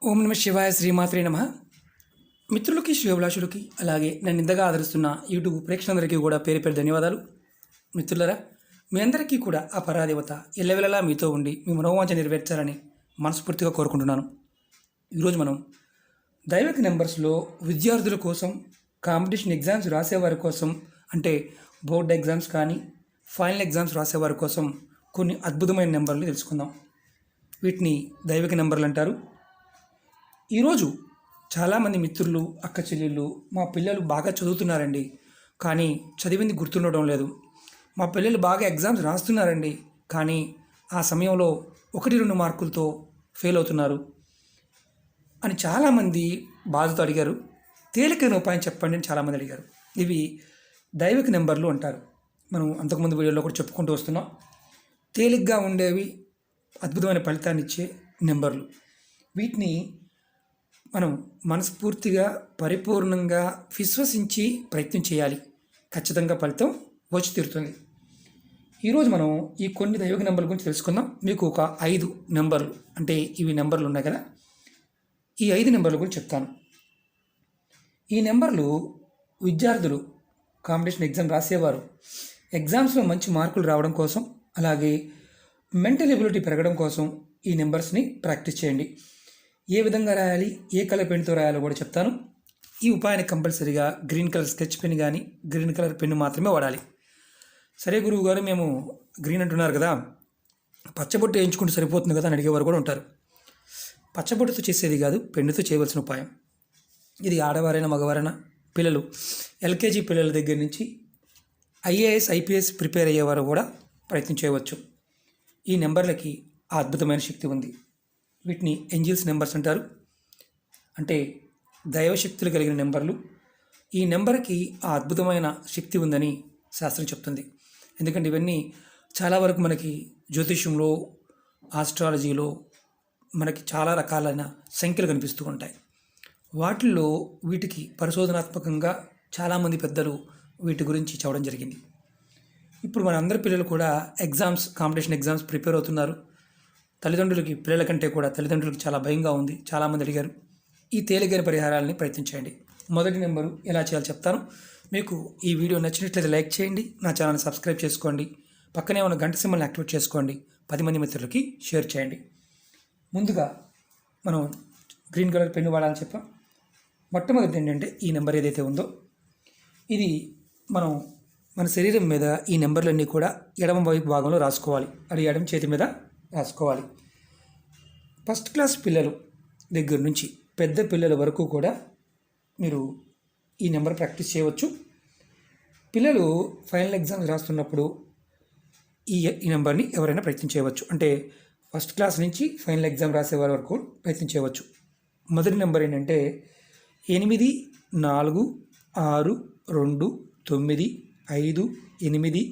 ఓం నమ శివాయ శ్రీమాత్రే నమ. మిత్రులకి శివభిలాషులకి అలాగే నన్ను ఇంతగా ఆదరిస్తున్న యూట్యూబ్ ప్రేక్షకులందరికీ కూడా పేరు పేరు ధన్యవాదాలు. మిత్రులరా, మీ అందరికీ కూడా ఆ పరాదేవత ఎల్లవెల్లలా మీతో ఉండి మీ మనోవాంఛ నెరవేర్చాలని మనస్ఫూర్తిగా కోరుకుంటున్నాను. ఈరోజు మనం దైవిక నెంబర్స్లో విద్యార్థుల కోసం, కాంపిటీషన్ ఎగ్జామ్స్ రాసేవారి కోసం, అంటే బోర్డ్ ఎగ్జామ్స్ కానీ ఫైనల్ ఎగ్జామ్స్ రాసేవారి కోసం కొన్ని అద్భుతమైన నెంబర్లు తెలుసుకుందాం. వీటిని దైవిక నెంబర్లు అంటారు. ఈరోజు చాలామంది మిత్రులు, అక్క చెల్లెళ్ళు, మా పిల్లలు బాగా చదువుతున్నారండి, కానీ చదివింది గుర్తుండడం లేదు. మా పిల్లలు బాగా ఎగ్జామ్స్ రాస్తున్నారండి, కానీ ఆ సమయంలో 1-2 మార్కులతో ఫెయిల్ అవుతున్నారు అని చాలామంది బాధతో అడిగారు. తేలికైన ఉపాయం చెప్పండి అని చాలామంది అడిగారు. ఇవి దైవిక నెంబర్లు అంటారు. మనం అంతకుముందు వీడియోలో కూడా చెప్పుకుంటూ వస్తున్నాం. తేలిగ్గా ఉండేవి, అద్భుతమైన ఫలితాన్ని ఇచ్చే నెంబర్లు. వీటిని మనం మనస్ఫూర్తిగా, పరిపూర్ణంగా విశ్వసించి ప్రయత్నం చేయాలి. ఖచ్చితంగా ఫలితం వచ్చి తీరుతుంది. ఈరోజు మనం ఈ కొన్ని దైవిక నెంబర్ల గురించి తెలుసుకుందాం. మీకు ఒక 5 నెంబర్లు, అంటే ఇవి నెంబర్లు ఉన్నాయి కదా, ఈ 5 నెంబర్ల గురించి చెప్తాను. ఈ నెంబర్లు విద్యార్థులు కాంపిటీషన్ ఎగ్జామ్ రాసేవారు ఎగ్జామ్స్లో మంచి మార్కులు రావడం కోసం, అలాగే మెంటల్ ఎబిలిటీ పెరగడం కోసం ఈ నెంబర్స్ని ప్రాక్టీస్ చేయండి. ఏ విధంగా రాయాలి, ఏ కలర్ పెన్తో రాయాలో కూడా చెప్తాను. ఈ ఉపాయాన్ని కంపల్సరీగా గ్రీన్ కలర్ స్కెచ్ పెన్ కానీ గ్రీన్ కలర్ పెన్ను మాత్రమే వాడాలి. సరే గురువు గారు, మేము గ్రీన్ అంటున్నారు కదా, పచ్చబొట్టు వేయించుకుంటూ సరిపోతుంది కదా అని అడిగేవారు కూడా ఉంటారు. పచ్చబొట్టుతో చేసేది కాదు, పెన్నుతో చేయవలసిన ఉపాయం. ఇది ఆడవారైనా మగవారైనా, పిల్లలు ఎల్కేజీ పిల్లల దగ్గర నుంచి ఐఏఎస్ ఐపీఎస్ ప్రిపేర్ అయ్యేవారు కూడా ప్రయత్నం చేయవచ్చు. ఈ నెంబర్లకి ఆ అద్భుతమైన శక్తి ఉంది. వీటిని ఏంజిల్స్ నెంబర్స్ అంటారు, అంటే దైవశక్తులు కలిగిన నెంబర్లు. ఈ నెంబర్కి ఆ అద్భుతమైన శక్తి ఉందని శాస్త్రం చెప్తుంది. ఎందుకంటే ఇవన్నీ చాలా వరకు మనకి జ్యోతిష్యంలో, ఆస్ట్రాలజీలో మనకి చాలా రకాలైన సంఖ్యలు కనిపిస్తూ ఉంటాయి. వాటిల్లో వీటికి పరిశోధనాత్మకంగా చాలామంది పెద్దలు వీటి గురించి చెప్పడం జరిగింది. ఇప్పుడు మన అందరి పిల్లలు కూడా కాంపిటీషన్ ఎగ్జామ్స్ ప్రిపేర్ అవుతున్నారు. తల్లిదండ్రులకి పిల్లల కంటే కూడా తల్లిదండ్రులకు చాలా భయంగా ఉంది. చాలామంది అడిగారు. ఈ తేలికైన పరిహారాలని ప్రయత్నించండి. మొదటి నెంబరు ఎలా చేయాలో చెప్తాను. మీకు ఈ వీడియో నచ్చినట్లయితే లైక్ చేయండి, నా ఛానల్ని సబ్స్క్రైబ్ చేసుకోండి, పక్కనే ఉన్న గంట సింబల్ని యాక్టివేట్ చేసుకోండి, 10 మంది మిత్రులకి షేర్ చేయండి. ముందుగా మనం గ్రీన్ కలర్ పెన్ను వాడాలని చెప్పాం. మొట్టమొదటి ఏంటంటే ఈ నెంబర్ ఏదైతే ఉందో, ఇది మనం మన శరీరం మీద ఈ నెంబర్లన్నీ కూడా ఎడమ వైపు భాగంలో రాసుకోవాలి. అది ఎడమ చేతి మీద రాసుకోవాలి. ఫస్ట్ క్లాస్ పిల్లలు దగ్గర నుంచి పెద్ద పిల్లల వరకు కూడా మీరు ఈ నెంబర్ ప్రాక్టీస్ చేయవచ్చు. పిల్లలు ఫైనల్ ఎగ్జామ్స్ రాస్తున్నప్పుడు ఈ నెంబర్ని ఎవరైనా ప్రయత్నం చేయవచ్చు. అంటే ఫస్ట్ క్లాస్ నుంచి ఫైనల్ ఎగ్జామ్ రాసేవారి వరకు ప్రయత్నం చేయవచ్చు. మొదటి నెంబర్ ఏంటంటే 8 4 6 2 9 5 8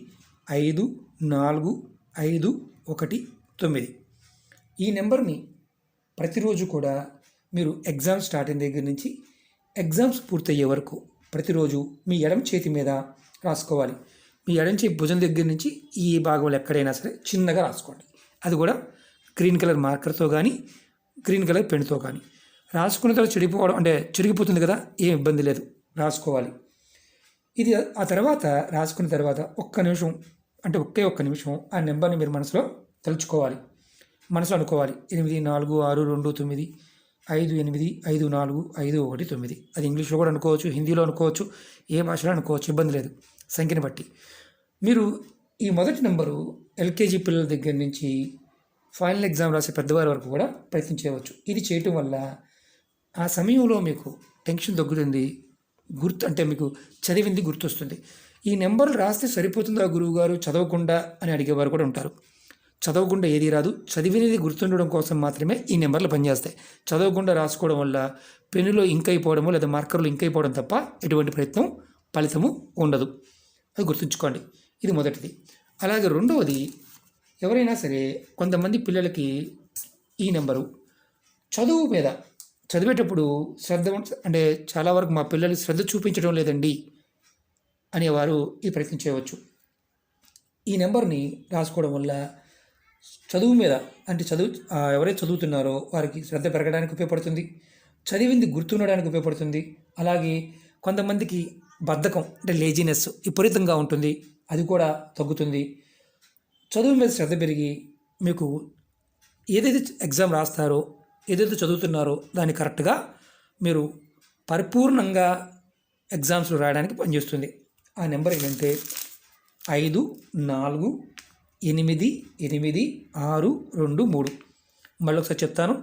5 4 5 1 9. ఈ నెంబర్ని ప్రతిరోజు కూడా మీరు ఎగ్జామ్స్ స్టార్ట్ అయిన దగ్గర నుంచి ఎగ్జామ్స్ పూర్తయ్యే వరకు ప్రతిరోజు మీ ఎడమ చేతి మీద రాసుకోవాలి. మీ ఎడమ చేతి భుజం దగ్గర నుంచి ఈ భాగంలో ఎక్కడైనా సరే చిన్నగా రాసుకోండి. అది కూడా గ్రీన్ కలర్ మార్కర్తో కానీ గ్రీన్ కలర్ పెన్తో కానీ. రాసుకున్న తర్వాత చిరిగిపోతుంది కదా, ఏం ఇబ్బంది లేదు, రాసుకోవాలి. ఇది ఆ తర్వాత రాసుకున్న తర్వాత ఒక్క నిమిషం, అంటే ఒక్క నిమిషం ఆ నెంబర్ని మీరు మనసులో తలుచుకోవాలి, మనసులో అనుకోవాలి. 8 4 6 2 9 5 8 5 4 5 1 9. అది ఇంగ్లీష్లో కూడా అనుకోవచ్చు, హిందీలో అనుకోవచ్చు, ఏ భాషలో అనుకోవచ్చు, ఇబ్బంది లేదు. సంఖ్యని బట్టి మీరు ఈ మొదటి నెంబరు ఎల్కేజీ పిల్లల దగ్గర నుంచి ఫైనల్ ఎగ్జామ్ రాసే పెద్దవారి వరకు కూడా ప్రయత్నం చేయవచ్చు. ఇది చేయటం వల్ల ఆ సమయంలో మీకు టెన్షన్ తగ్గుతుంది, అంటే మీకు చదివింది గుర్తొస్తుంది. ఈ నెంబర్లు రాస్తే సరిపోతుందా గురువు గారు, చదవకుండా అని అడిగేవారు కూడా ఉంటారు. చదవకుండా ఏది రాదు, చదివినది గుర్తుండడం కోసం మాత్రమే ఈ నెంబర్లు పనిచేస్తాయి. చదవకుండా రాసుకోవడం వల్ల పెన్నులో ఇంక్ అయిపోవడము లేదా మార్కర్లు ఇంక్ అయిపోవడం తప్ప ఎటువంటి ఫలితము ఉండదు. అది గుర్తుంచుకోండి. ఇది మొదటిది. అలాగే రెండవది, ఎవరైనా సరే కొంతమంది పిల్లలకి ఈ నెంబరు చదువు మీద చదివేటప్పుడు అంటే చాలా వరకు మా పిల్లలు శ్రద్ధ చూపించడం లేదండి అనేవారు ఈ ప్రయత్నం చేయవచ్చు. ఈ నెంబర్ని రాసుకోవడం వల్ల చదువు మీద అంటే ఎవరైతే చదువుతున్నారో వారికి శ్రద్ధ పెరగడానికి ఉపయోగపడుతుంది. చదివింది గుర్తుండడానికి ఉపయోగపడుతుంది. అలాగే కొంతమందికి బద్ధకం అంటే లేజినెస్ విపరీతంగా ఉంటుంది, అది కూడా తగ్గుతుంది. చదువు మీద శ్రద్ధ పెరిగి మీకు ఏదైతే ఎగ్జామ్ రాస్తారో, ఏదైతే చదువుతున్నారో దాన్ని కరెక్ట్గా మీరు పరిపూర్ణంగా ఎగ్జామ్స్లో రాయడానికి పనిచేస్తుంది. ఆ నెంబర్ ఏంటంటే 54886623. మళ్ళీ ఒకసారి చెప్తాను,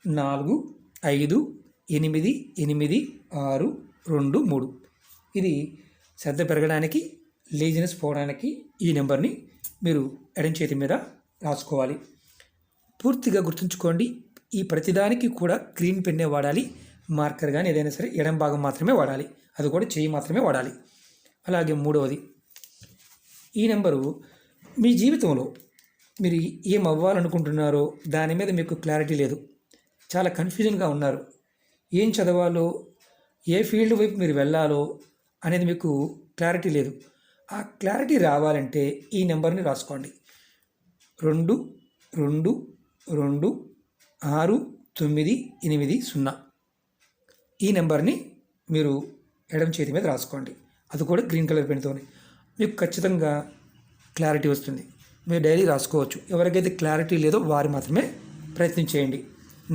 45886623. ఇది శ్రద్ధ పెరగడానికి, లేజినెస్ పోవడానికి ఈ నెంబర్ని మీరు ఎడం చేతి మీద రాసుకోవాలి. పూర్తిగా గుర్తుంచుకోండి, ఈ ప్రతిదానికి కూడా గ్రీన్ పెన్నే వాడాలి. మార్కర్ కానీ ఏదైనా సరే ఎడం భాగం మాత్రమే వాడాలి, అది కూడా చెయ్యి మాత్రమే వాడాలి. అలాగే మూడవది, ఈ నెంబరు మీ జీవితంలో మీరు ఏం అవ్వాలనుకుంటున్నారో దాని మీద మీకు క్లారిటీ లేదు, చాలా కన్ఫ్యూజన్గా ఉన్నారు. ఏం చదవాలో, ఏ ఫీల్డ్ వైపు మీరు వెళ్ళాలో అనేది మీకు క్లారిటీ లేదు. ఆ క్లారిటీ రావాలంటే ఈ నెంబర్ని రాసుకోండి. 222690. ఈ నెంబర్ని మీరు ఎడమ చేతి మీద రాసుకోండి, అది కూడా గ్రీన్ కలర్ పెన్తోనే. మీకు ఖచ్చితంగా క్లారిటీ వస్తుంది. మీరు డైలీ రాసుకోవచ్చు. ఎవరికైతే క్లారిటీ లేదో వారు మాత్రమే ప్రయత్నం చేయండి.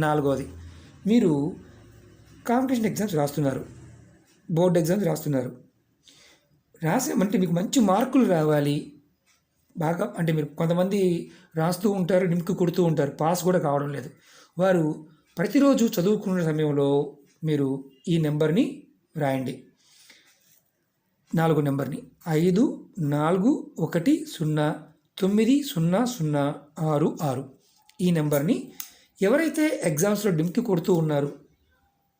నాలుగవది, మీరు కాంపిటీషన్ ఎగ్జామ్స్ రాస్తున్నారు, బోర్డ్ ఎగ్జామ్స్ రాస్తున్నారు. రాసామంటే మీకు మంచి మార్కులు రావాలి బాగా. అంటే మీరు కొంతమంది రాస్తూ ఉంటారు, నింపుకు కొడుతూ ఉంటారు, పాస్ కూడా కావడం లేదు. వారు ప్రతిరోజు చదువుకునే సమయంలో మీరు ఈ నెంబర్ని రాయండి. 4 నెంబర్ని 5411090066. ఈ నెంబర్ని ఎవరైతే ఎగ్జామ్స్లో డింకి కొడుతూ ఉన్నారు,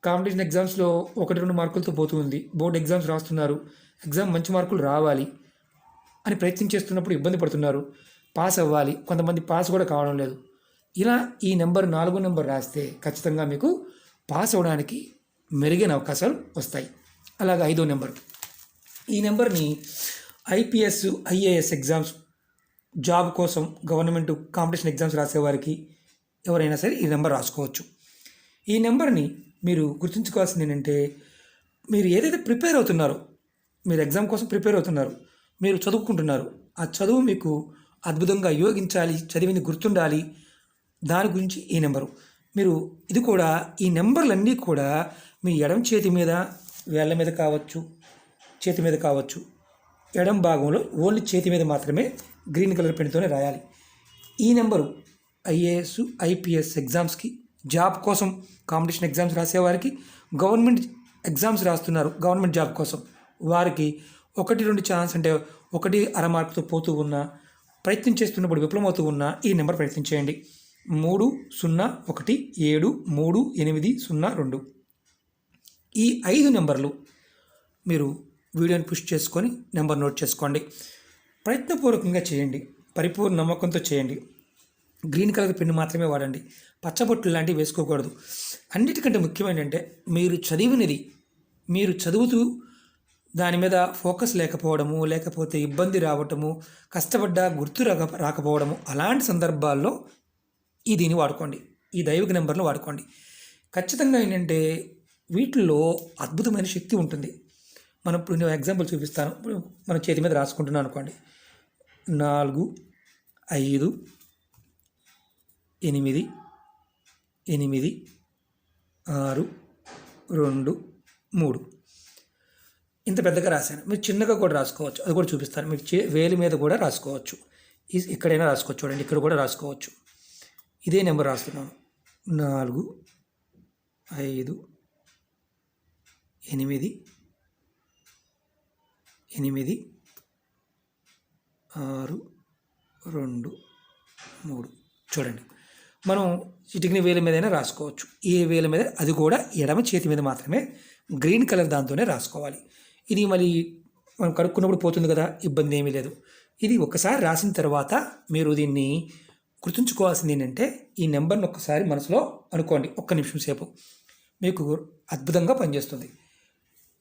కాంపిటీషన్ ఎగ్జామ్స్లో 1-2 మార్కులతో పోతూ ఉంది, బోర్డు ఎగ్జామ్స్ రాస్తున్నారు, ఎగ్జామ్ మంచి మార్కులు రావాలి అని ప్రయత్నం చేస్తున్నప్పుడు ఇబ్బంది పడుతున్నారు, పాస్ అవ్వాలి, కొంతమంది పాస్ కూడా కావడం లేదు. ఇలా ఈ నెంబర్ 4 నెంబర్ రాస్తే ఖచ్చితంగా మీకు పాస్ అవ్వడానికి మెరుగైన అవకాశాలు వస్తాయి. అలాగే 5వ నెంబర్, ఈ నెంబర్ని IPS IAS ఎగ్జామ్స్, జాబ్ కోసం గవర్నమెంట్ కాంపిటీషన్ ఎగ్జామ్స్ రాసేవారికి ఎవరైనా సరే ఈ నెంబర్ రాసుకోవచ్చు. ఈ నెంబర్ని మీరు గుర్తుంచుకోవాల్సింది ఏంటంటే, మీరు ఏదైతే ప్రిపేర్ అవుతున్నారో, మీరు ఎగ్జామ్ కోసం ప్రిపేర్ అవుతున్నారు, మీరు చదువుకుంటున్నారు, ఆ చదువు మీకు అద్భుతంగా యోగించాలి, చదివింది గుర్తుండాలి, దాని గురించి ఈ నెంబరు. మీరు ఇది కూడా, ఈ నెంబర్లన్నీ కూడా మీ ఎడం చేతి మీద, వేళ్ళ మీద కావచ్చు, చేతి మీద కావచ్చు, ఎడం భాగంలో ఓన్లీ చేతి మీద మాత్రమే గ్రీన్ కలర్ పెన్తోనే రాయాలి. ఈ నెంబరు IAS IPS ఎగ్జామ్స్కి, జాబ్ కోసం కాంపిటీషన్ ఎగ్జామ్స్ రాసేవారికి, గవర్నమెంట్ ఎగ్జామ్స్ రాస్తున్నారు గవర్నమెంట్ జాబ్ కోసం వారికి 1-2 ఛాన్స్, అంటే 1.5 మార్కుతో పోతూ ఉన్న, ప్రయత్నం చేస్తున్నప్పుడు విఫలమవుతూ ఉన్న ఈ నెంబర్ ప్రయత్నం చేయండి. 30173802. ఈ 5 నెంబర్లు మీరు వీడియోని పుష్ చేసుకొని నెంబర్ నోట్ చేసుకోండి. ప్రయత్నపూర్వకంగా చేయండి, పరిపూర్ణ నమ్మకంతో చేయండి. గ్రీన్ కలర్ పెన్ను మాత్రమే వాడండి, పచ్చబొట్లు లాంటివి వేసుకోకూడదు. అన్నిటికంటే ముఖ్యమైనది, మీరు చదివినది, మీరు చదువుతూ దాని మీద ఫోకస్ లేకపోవడము, లేకపోతే ఇబ్బంది రావటము, కష్టపడ్డా గుర్తు రాకపోవడము, అలాంటి సందర్భాల్లో దీన్ని వాడుకోండి, ఈ దైవిక నెంబర్లు వాడుకోండి. ఖచ్చితంగా ఏంటంటే వీటిల్లో అద్భుతమైన శక్తి ఉంటుంది. మనం ఇప్పుడు నేను ఎగ్జాంపుల్ చూపిస్తాను. ఇప్పుడు మన చేతి మీద రాసుకుంటున్నాను అనుకోండి, 4 5 8 8 6 2 3. ఇంత పెద్దగా రాశాను. మీరు చిన్నగా కూడా రాసుకోవచ్చు, అది కూడా చూపిస్తాను. మీరు వేలి మీద కూడా రాసుకోవచ్చు, ఎక్కడైనా రాసుకోవచ్చు. చూడండి, ఇక్కడ కూడా రాసుకోవచ్చు. ఇదే నెంబర్ రాస్తున్నాను, 4 5 8 8 6 2 3. చూడండి, మనం చిటికిన వేల మీదైనా రాసుకోవచ్చు, ఏ వేల మీద, అది కూడా ఎడమ చేతి మీద మాత్రమే గ్రీన్ కలర్ దాంతోనే రాసుకోవాలి. ఇది మరి మనం కడుక్కున్నప్పుడు పోతుంది కదా, ఇబ్బంది ఏమీ లేదు. ఇది ఒకసారి రాసిన తర్వాత మీరు దీన్ని గుర్తుంచుకోవాల్సింది ఏంటంటే, ఈ నెంబర్ని ఒక్కసారి మనసులో అనుకోండి, 1 నిమిషం సేపు, మీకు అద్భుతంగా పనిచేస్తుంది.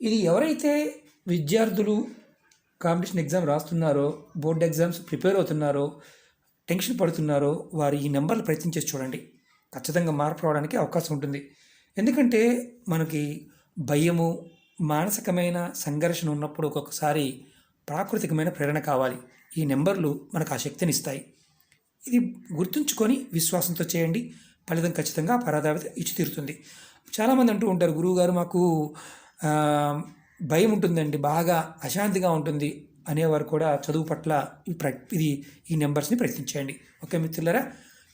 ఇది ఎవరైతే విద్యార్థులు కాంపిటీషన్ ఎగ్జామ్ రాస్తున్నారో, బోర్డు ఎగ్జామ్స్ ప్రిపేర్ అవుతున్నారో, టెన్షన్ పడుతున్నారో వారు ఈ నెంబర్లు ప్రయత్నం చేసి చూడండి. ఖచ్చితంగా మార్పు రావడానికి అవకాశం ఉంటుంది. ఎందుకంటే మనకి భయము, మానసికమైన సంఘర్షణ ఉన్నప్పుడు ఒక్కొక్కసారి ప్రాకృతికమైన ప్రేరణ కావాలి. ఈ నెంబర్లు మనకు ఆ శక్తిని ఇస్తాయి. ఇది గుర్తుంచుకొని విశ్వాసంతో చేయండి. ఫలితం ఖచ్చితంగా పరాధావత ఇచ్చి తీరుతుంది. చాలామంది అంటూ ఉంటారు, గురువుగారు మాకు ఆ, భయం ఉంటుందండి, బాగా అశాంతిగా ఉంటుంది అనేవారు కూడా చదువు పట్ల ఈ నెంబర్స్ని ప్రయత్నించేయండి. ఓకే మిత్రులారా,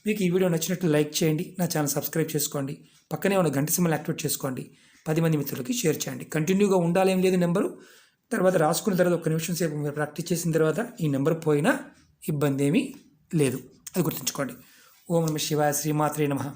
మీకు ఈ వీడియో నచ్చినట్లు లైక్ చేయండి, నా ఛానల్ సబ్స్క్రైబ్ చేసుకోండి, పక్కనే ఉన్న గంట సింబల్ యాక్టివేట్ చేసుకోండి, 10 మంది మిత్రులకి షేర్ చేయండి. కంటిన్యూగా ఉండాలేం లేదు నెంబరు. తర్వాత రాసుకున్న తర్వాత 1 నిమిషం సేపు మీరు ప్రాక్టీస్ చేసిన తర్వాత ఈ నెంబర్ పోయినా ఇబ్బంది ఏమీ లేదు. అది గుర్తుంచుకోండి. ఓం నమః శివాయ. శ్రీమాత్రే నమః.